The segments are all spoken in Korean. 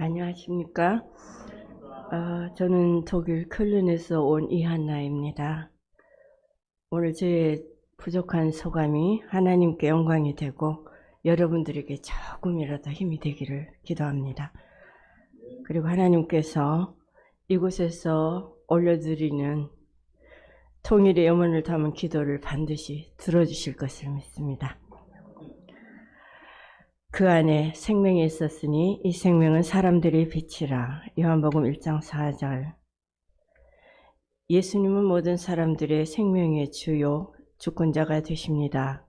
안녕하십니까? 저는 독일 쾰른에서 온 이한나입니다. 오늘 저의 부족한 소감이 하나님께 영광이 되고 여러분들에게 조금이라도 힘이 되기를 기도합니다. 그리고 하나님께서 이곳에서 올려드리는 통일의 염원을 담은 기도를 반드시 들어주실 것을 믿습니다. 그 안에 생명이 있었으니 이 생명은 사람들의 빛이라. 요한복음 1장 4절. 예수님은 모든 사람들의 생명의 주요 주권자가 되십니다.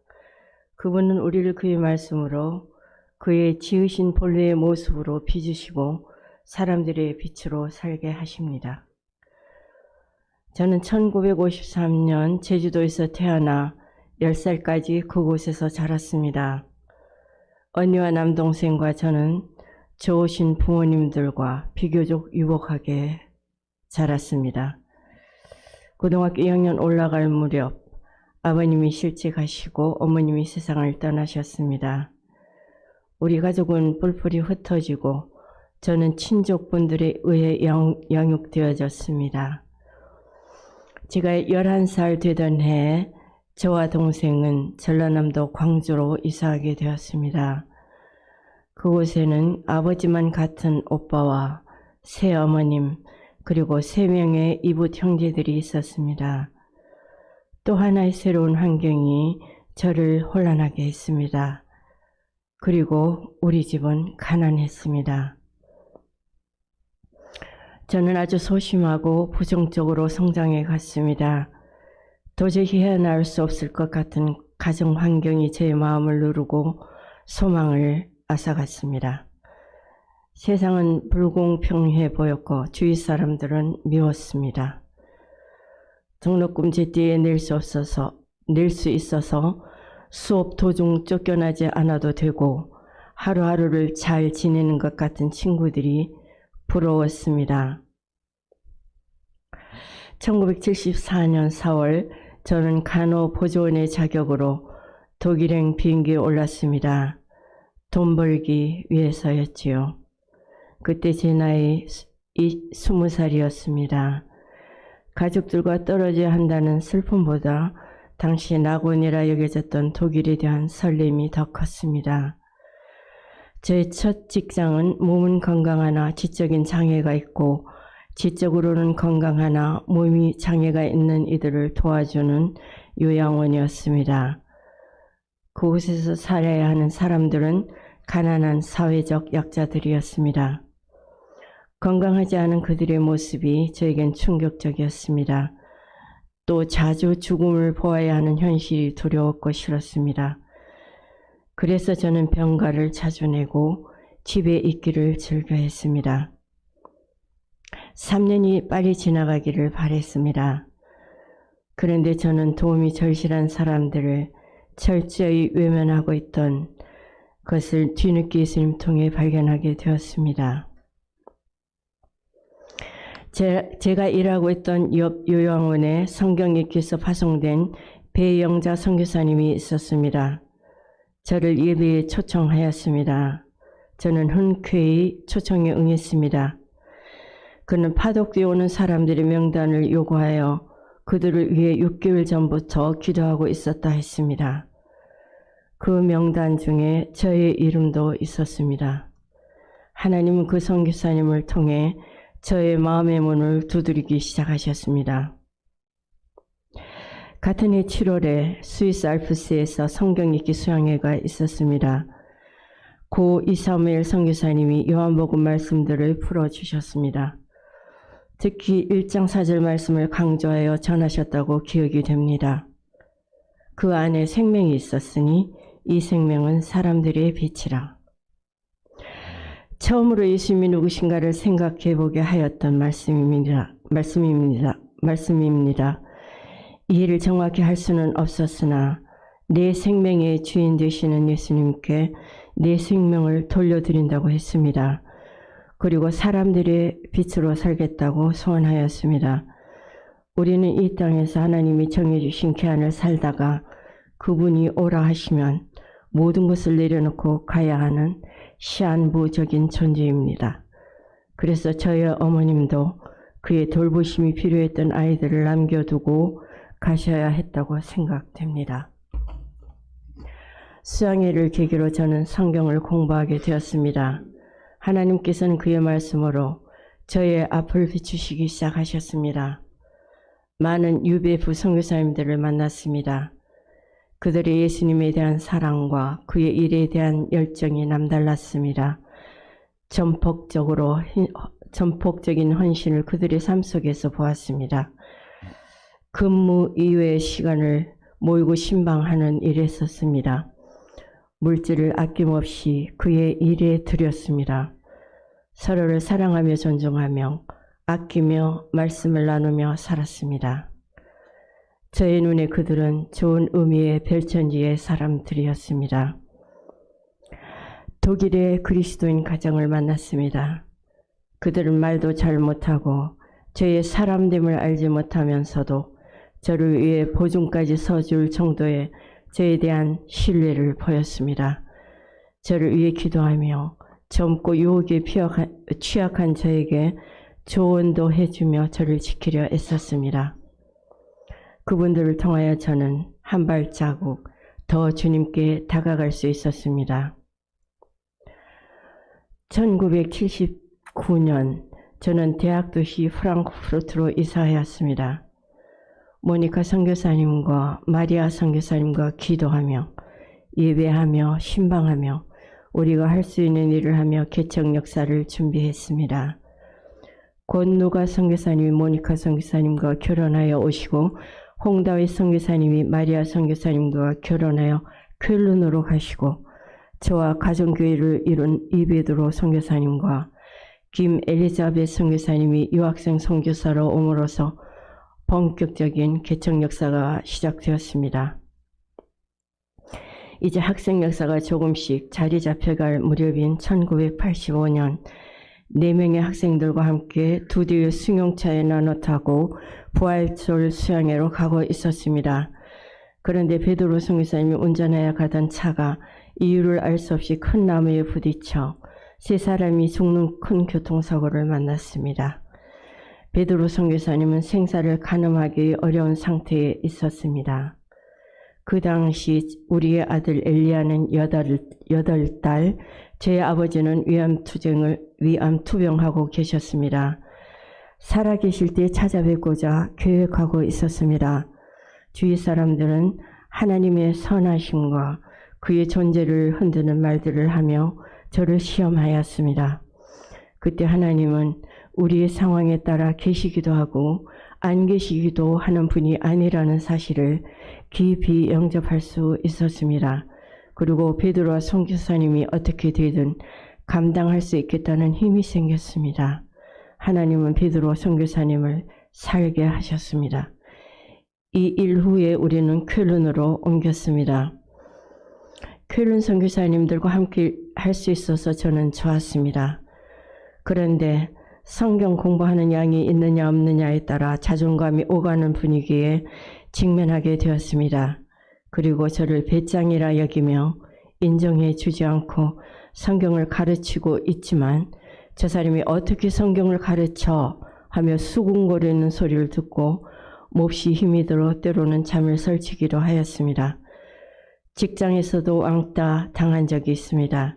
그분은 우리를 그의 말씀으로 그의 지으신 본래의 모습으로 빚으시고 사람들의 빛으로 살게 하십니다. 저는 1953년 제주도에서 태어나 10살까지 그곳에서 자랐습니다. 언니와 남동생과 저는 좋으신 부모님들과 비교적 유복하게 자랐습니다. 고등학교 2학년 올라갈 무렵 아버님이 실직하시고 어머님이 세상을 떠나셨습니다. 우리 가족은 뿔뿔이 흩어지고 저는 친족분들에 의해 양육되어졌습니다. 제가 11살 되던 해에 저와 동생은 전라남도 광주로 이사하게 되었습니다. 그곳에는 아버지만 같은 오빠와 새어머님 그리고 3명의 이붓 형제들이 있었습니다. 또 하나의 새로운 환경이 저를 혼란하게 했습니다. 그리고 우리 집은 가난했습니다. 저는 아주 소심하고 부정적으로 성장해 갔습니다. 도저히 헤어나올 수 없을 것 같은 가정 환경이 제 마음을 누르고 소망을 앗아갔습니다. 세상은 불공평해 보였고 주위 사람들은 미웠습니다. 등록금 제때에 낼 수 있어서 수업 도중 쫓겨나지 않아도 되고 하루하루를 잘 지내는 것 같은 친구들이 부러웠습니다. 1974년 4월 저는 간호보조원의 자격으로 독일행 비행기에 올랐습니다. 돈 벌기 위해서였지요. 그때 제 나이 20살이었습니다. 가족들과 떨어져야 한다는 슬픔보다 당시 낙원이라 여겨졌던 독일에 대한 설렘이 더 컸습니다. 제 첫 직장은 몸은 건강하나 지적인 장애가 있고 지적으로는 건강하나 몸이 장애가 있는 이들을 도와주는 요양원이었습니다. 그곳에서 살아야 하는 사람들은 가난한 사회적 약자들이었습니다. 건강하지 않은 그들의 모습이 저에겐 충격적이었습니다. 또 자주 죽음을 보아야 하는 현실이 두려웠고 싫었습니다. 그래서 저는 병가를 자주 내고 집에 있기를 즐겨했습니다. 3년이 빨리 지나가기를 바랬습니다. 그런데 저는 도움이 절실한 사람들을 철저히 외면하고 있던 것을 뒤늦게 예수님 통해 발견하게 되었습니다. 제가 일하고 있던 옆 요양원에 성경 읽기서 파송된 배영자 선교사님이 있었습니다. 저를 예배에 초청하였습니다. 저는 흔쾌히 초청에 응했습니다. 그는 파독되어 오는 사람들의 명단을 요구하여 그들을 위해 6개월 전부터 기도하고 있었다 했습니다. 그 명단 중에 저의 이름도 있었습니다. 하나님은 그 선교사님을 통해 저의 마음의 문을 두드리기 시작하셨습니다. 같은 해 7월에 스위스 알프스에서 성경 읽기 수양회가 있었습니다. 고 이사무엘 선교사님이 요한복음 말씀들을 풀어주셨습니다. 특히 1장 4절 말씀을 강조하여 전하셨다고 기억이 됩니다. 그 안에 생명이 있었으니 이 생명은 사람들의 빛이라. 처음으로 예수님이 누구신가를 생각해 보게 하였던 말씀입니다. 이해를 정확히 할 수는 없었으나 내 생명의 주인 되시는 예수님께 내 생명을 돌려드린다고 했습니다. 그리고 사람들의 빛으로 살겠다고 소원하였습니다. 우리는 이 땅에서 하나님이 정해주신 기한을 살다가 그분이 오라 하시면 모든 것을 내려놓고 가야 하는 시한부적인 존재입니다. 그래서 저희 어머님도 그의 돌보심이 필요했던 아이들을 남겨두고 가셔야 했다고 생각됩니다. 수양회를 계기로 저는 성경을 공부하게 되었습니다. 하나님께서는 그의 말씀으로 저의 앞을 비추시기 시작하셨습니다. 많은 UBF 선교사님들을 만났습니다. 그들의 예수님에 대한 사랑과 그의 일에 대한 열정이 남달랐습니다. 전폭적인 헌신을 그들의 삶 속에서 보았습니다. 근무 이외의 시간을 모이고 신방하는 일에 썼습니다. 물질을 아낌없이 그의 일에 드렸습니다. 서로를 사랑하며 존중하며 아끼며 말씀을 나누며 살았습니다. 저의 눈에 그들은 좋은 의미의 별천지의 사람들이었습니다. 독일의 그리스도인 가정을 만났습니다. 그들은 말도 잘 못하고 저의 사람됨을 알지 못하면서도 저를 위해 보증까지 서줄 정도의 저에 대한 신뢰를 보였습니다. 저를 위해 기도하며 젊고 유혹에 취약한 저에게 조언도 해주며 저를 지키려 애썼습니다. 그분들을 통하여 저는 한 발자국 더 주님께 다가갈 수 있었습니다. 1979년 저는 대학 도시 프랑크푸르트로 이사하였습니다. 모니카 선교사님과 마리아 선교사님과 기도하며 예배하며 신방하며 우리가 할 수 있는 일을 하며 개척 역사를 준비했습니다. 곧 누가 선교사님이 모니카 선교사님과 결혼하여 오시고 홍다윗 선교사님이 마리아 선교사님과 결혼하여 쾰른으로 가시고 저와 가정교회를 이룬 이베드로 선교사님과 김 엘리자벳 선교사님이 유학생 선교사로 옴으로써 본격적인 개척 역사가 시작되었습니다. 이제 학생 역사가 조금씩 자리 잡혀갈 무렵인 1985년 4명의 학생들과 함께 2대의 승용차에 나눠 타고 부활절 수양회로 가고 있었습니다. 그런데 베드로 선교사님이 운전하여 가던 차가 이유를 알 수 없이 큰 나무에 부딪혀 3사람이 죽는 큰 교통사고를 만났습니다. 베드로 선교사님은 생사를 가늠하기 어려운 상태에 있었습니다. 그 당시 우리의 아들 엘리야는 8달, 제 아버지는 위암투병하고 계셨습니다. 살아계실 때 찾아뵙고자 계획하고 있었습니다. 주위 사람들은 하나님의 선하심과 그의 존재를 흔드는 말들을 하며 저를 시험하였습니다. 그때 하나님은 우리의 상황에 따라 계시기도 하고 안 계시기도 하는 분이 아니라는 사실을 깊이 영접할 수 있었습니다. 그리고 베드로와 선교사님이 어떻게 되든 감당할 수 있겠다는 힘이 생겼습니다. 하나님은 베드로와 선교사님을 살게 하셨습니다. 이 일 후에 우리는 쾰른으로 옮겼습니다. 쾰른 선교사님들과 함께 할 수 있어서 저는 좋았습니다. 그런데 성경 공부하는 양이 있느냐 없느냐에 따라 자존감이 오가는 분위기에 직면하게 되었습니다. 그리고 저를 배짱이라 여기며 인정해 주지 않고 성경을 가르치고 있지만 저 사람이 어떻게 성경을 가르쳐 하며 수군거리는 소리를 듣고 몹시 힘이 들어 때로는 잠을 설치기도 하였습니다. 직장에서도 왕따 당한 적이 있습니다.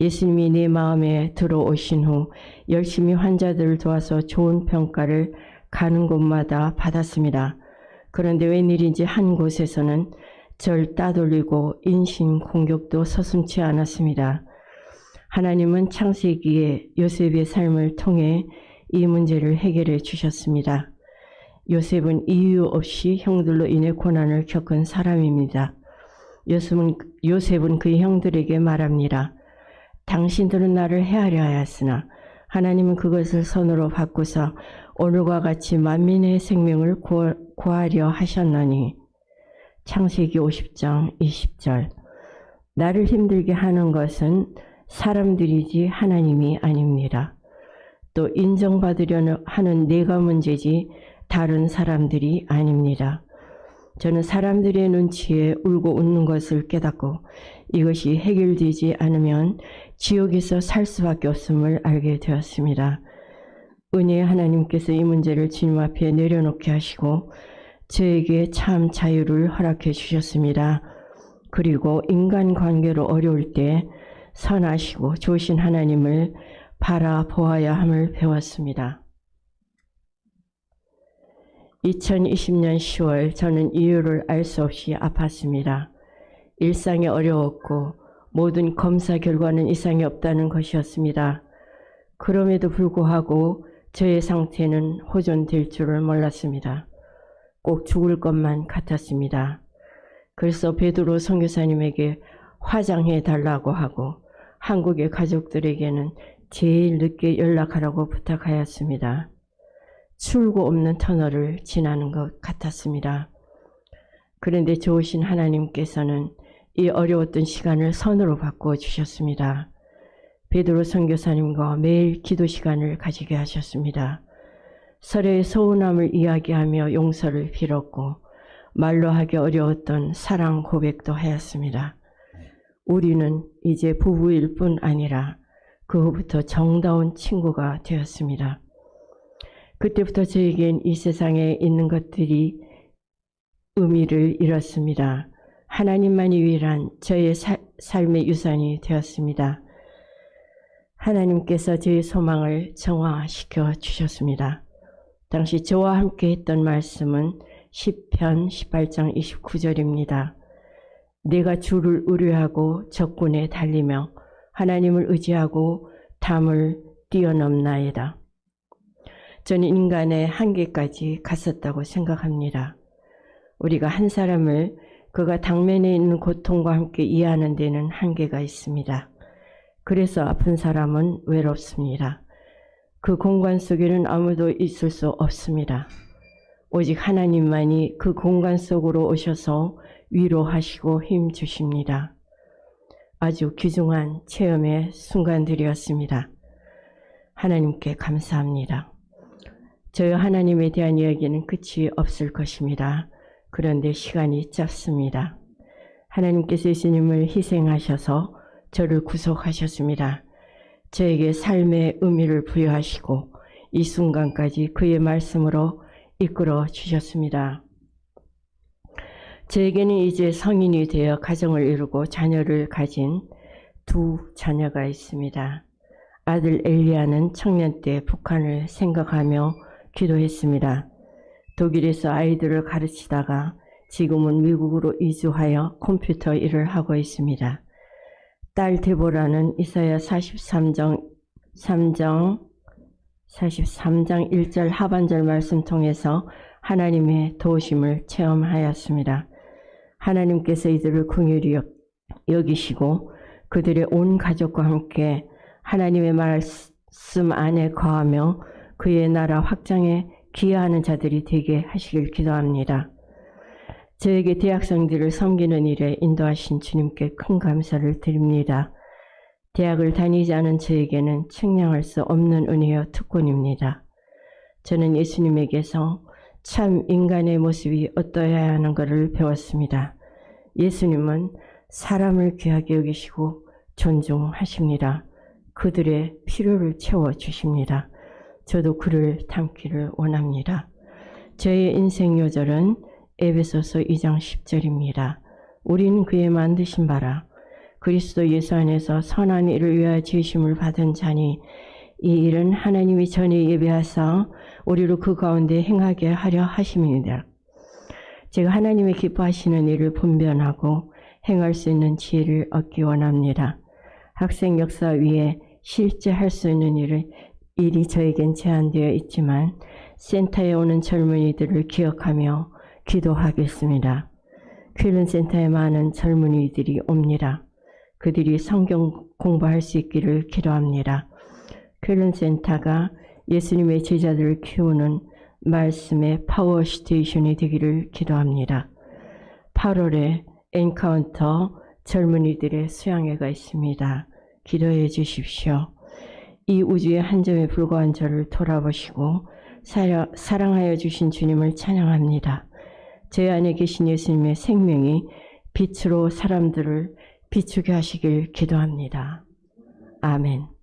예수님이 내 마음에 들어오신 후 열심히 환자들을 도와서 좋은 평가를 가는 곳마다 받았습니다. 그런데 웬일인지 한 곳에서는 절 따돌리고 인신 공격도 서슴지 않았습니다. 하나님은 창세기에 요셉의 삶을 통해 이 문제를 해결해 주셨습니다. 요셉은 이유 없이 형들로 인해 고난을 겪은 사람입니다. 요셉은 그의 형들에게 말합니다. 당신들은 나를 해하려 하였으나 하나님은 그것을 선으로 바꾸사 오늘과 같이 만민의 생명을 구하려 하셨나니. 창세기 50장 20절. 나를 힘들게 하는 것은 사람들이지 하나님이 아닙니다. 또 인정받으려 하는 내가 문제지 다른 사람들이 아닙니다. 저는 사람들의 눈치에 울고 웃는 것을 깨닫고 이것이 해결되지 않으면 지옥에서 살 수밖에 없음을 알게 되었습니다. 은혜의 하나님께서 이 문제를 주님 앞에 내려놓게 하시고 저에게 참 자유를 허락해 주셨습니다. 그리고 인간관계로 어려울 때 선하시고 좋으신 하나님을 바라보아야 함을 배웠습니다. 2020년 10월 저는 이유를 알 수 없이 아팠습니다. 일상이 어려웠고 모든 검사 결과는 이상이 없다는 것이었습니다. 그럼에도 불구하고 저의 상태는 호전될 줄을 몰랐습니다. 꼭 죽을 것만 같았습니다. 그래서 베드로 선교사님에게 화장해 달라고 하고 한국의 가족들에게는 제일 늦게 연락하라고 부탁하였습니다. 출구 없는 터널을 지나는 것 같았습니다. 그런데 좋으신 하나님께서는 이 어려웠던 시간을 선으로 바꾸어 주셨습니다. 베드로 선교사님과 매일 기도 시간을 가지게 하셨습니다. 서로의 서운함을 이야기하며 용서를 빌었고 말로 하기 어려웠던 사랑 고백도 하였습니다. 우리는 이제 부부일 뿐 아니라 그 후부터 정다운 친구가 되었습니다. 그때부터 저에겐 이 세상에 있는 것들이 의미를 잃었습니다. 하나님만이 유일한 저의 삶의 유산이 되었습니다. 하나님께서 저의 소망을 정화시켜 주셨습니다. 당시 저와 함께 했던 말씀은 시편 18장 29절입니다. 내가 주를 의뢰하고 적군에 달리며 하나님을 의지하고 담을 뛰어넘나이다. 저는 인간의 한계까지 갔었다고 생각합니다. 우리가 한 사람을 그가 당면에 있는 고통과 함께 이해하는 데는 한계가 있습니다. 그래서 아픈 사람은 외롭습니다. 그 공간 속에는 아무도 있을 수 없습니다. 오직 하나님만이 그 공간 속으로 오셔서 위로하시고 힘 주십니다. 아주 귀중한 체험의 순간들이었습니다. 하나님께 감사합니다. 저희 하나님에 대한 이야기는 끝이 없을 것입니다. 그런데 시간이 짧습니다. 하나님께서 예수님을 희생하셔서 저를 구속하셨습니다. 저에게 삶의 의미를 부여하시고 이 순간까지 그의 말씀으로 이끌어 주셨습니다. 저에게는 이제 성인이 되어 가정을 이루고 자녀를 가진 두 자녀가 있습니다. 아들 엘리야는 청년 때 북한을 생각하며 기도했습니다. 독일에서 아이들을 가르치다가 지금은 미국으로 이주하여 컴퓨터 일을 하고 있습니다. 딸 데보라는 이사야 43장 1절 하반절 말씀 통해서 하나님의 도우심을 체험하였습니다. 하나님께서 이들을 긍휼히 여기시고 그들의 온 가족과 함께 하나님의 말씀 안에 거하며 그의 나라 확장에 기여하는 자들이 되게 하시길 기도합니다. 저에게 대학생들을 섬기는 일에 인도하신 주님께 큰 감사를 드립니다. 대학을 다니지 않은 저에게는 측량할 수 없는 은혜와 특권입니다. 저는 예수님에게서 참 인간의 모습이 어떠해야 하는 것을 배웠습니다. 예수님은 사람을 귀하게 여기시고 존중하십니다. 그들의 필요를 채워주십니다. 저도 그를 닮기를 원합니다. 저의 인생 요절은 에베소서 2장 10절입니다. 우리는 그의 만드신 바라 그리스도 예수 안에서 선한 일을 위하여 지으심을 받은 자니 이 일은 하나님이 전에 예배하사 우리로 그 가운데 행하게 하려 하심이니라. 제가 하나님의 기뻐하시는 일을 분별하고 행할 수 있는 지혜를 얻기 원합니다. 학생 역사 위에 실제 할 수 있는 일이 저에겐 제한되어 있지만 센터에 오는 젊은이들을 기억하며 기도하겠습니다. 퀼른 센터에 많은 젊은이들이 옵니다. 그들이 성경 공부할 수 있기를 기도합니다. 퀼른 센터가 예수님의 제자들을 키우는 말씀의 파워 스테이션이 되기를 기도합니다. 8월에 엔카운터 젊은이들의 수양회가 있습니다. 기도해 주십시오. 이 우주의 한 점에 불과한 저를 돌아보시고 사랑하여 주신 주님을 찬양합니다. 제 안에 계신 예수님의 생명이 빛으로 사람들을 비추게 하시길 기도합니다. 아멘.